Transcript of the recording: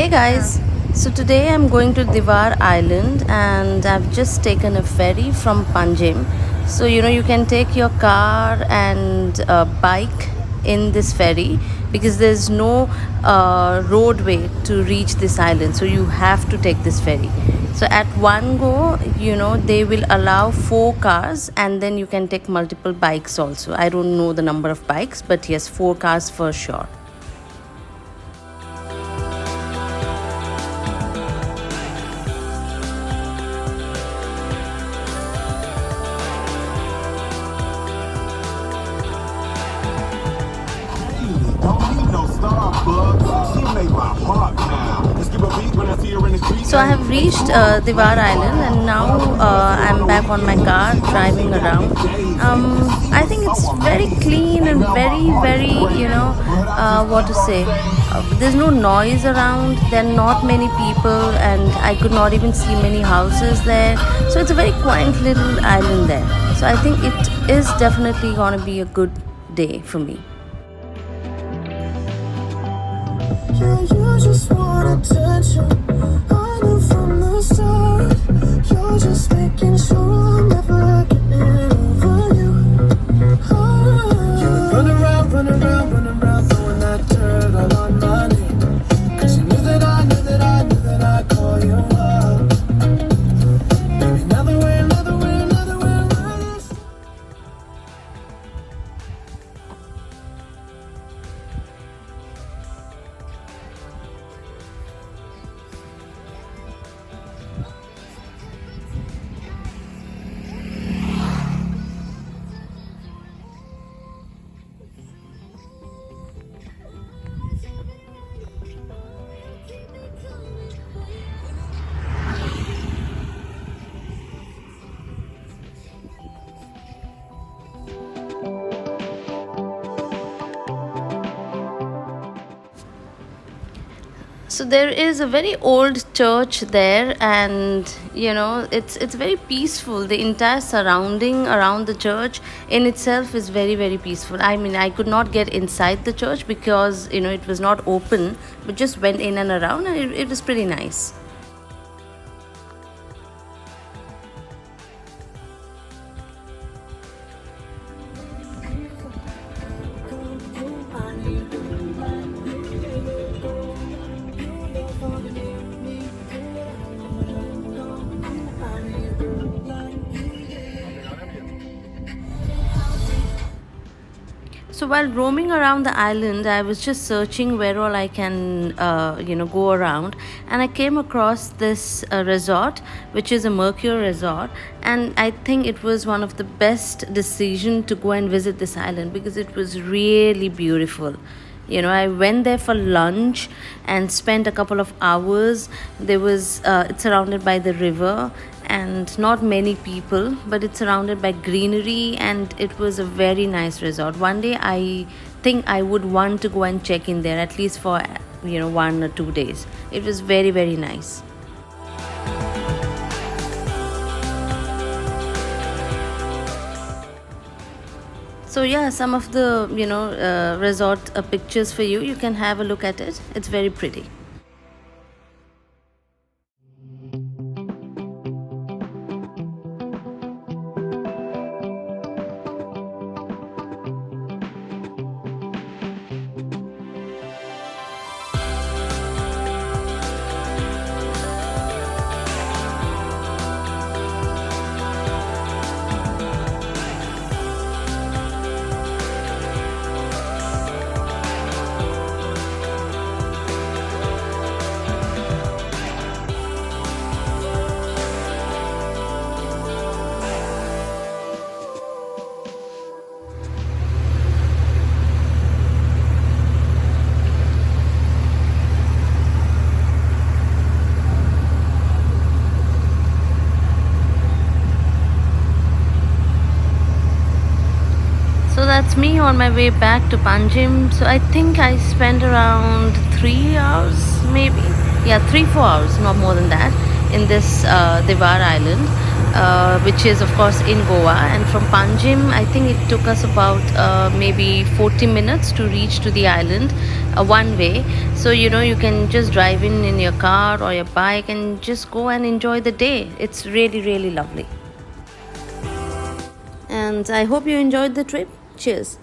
Hey guys, so today I'm going to Diwar Island and I've just taken a ferry from Panjim. So, you can take your car and a bike in this ferry because there's no roadway to reach this island. So, you have to take this ferry. So, at one go, they will allow 4 cars and then you can take multiple bikes also. I don't know the number of bikes, but yes, 4 cars for sure. Don't need no Starbucks. She make my heart pound. Let's give a beat when I see her in the street. So I have reached Diwar Island and now I'm back on my car driving around. I think it's very clean and very, what to say. There's no noise around, there are not many people, and I could not even see many houses there. So it's a very quaint little island there. So I think it is definitely going to be a good day for me. Yeah, you just want attention. I knew from the start. You're just making sure I'm never getting over you. You run around, throwing that dirt all on my name. 'Cause you knew that I'd call you up. Maybe another way. So there is a very old church there, and it's very peaceful. The entire surrounding around the church in itself is very peaceful. I mean, I could not get inside the church because it was not open, but just went in and around, and it was pretty nice. So while roaming around the island, I was just searching where all I can, go around, and I came across this resort, which is a Mercure resort, and I think it was one of the best decision to go and visit this island because it was really beautiful. I went there for lunch and spent a couple of hours. It's surrounded by the river and not many people, but it's surrounded by greenery, and it was a very nice resort. One day I think I would want to go and check in there at least for 1 or 2 days. It was very nice. So yeah, some of the resort pictures for you. You can have a look at it. It's very pretty. So that's me on my way back to Panjim. So I think I spent around 3 hours, maybe. Yeah, 3, 4 hours, not more than that. in this Devar Island, which is of course in Goa. And from Panjim, I think it took us about maybe 40 minutes to reach to the island, one way. So you know, you can just drive in your car or your bike and just go and enjoy the day. It's really, really lovely. And I hope you enjoyed the trip. Cheers.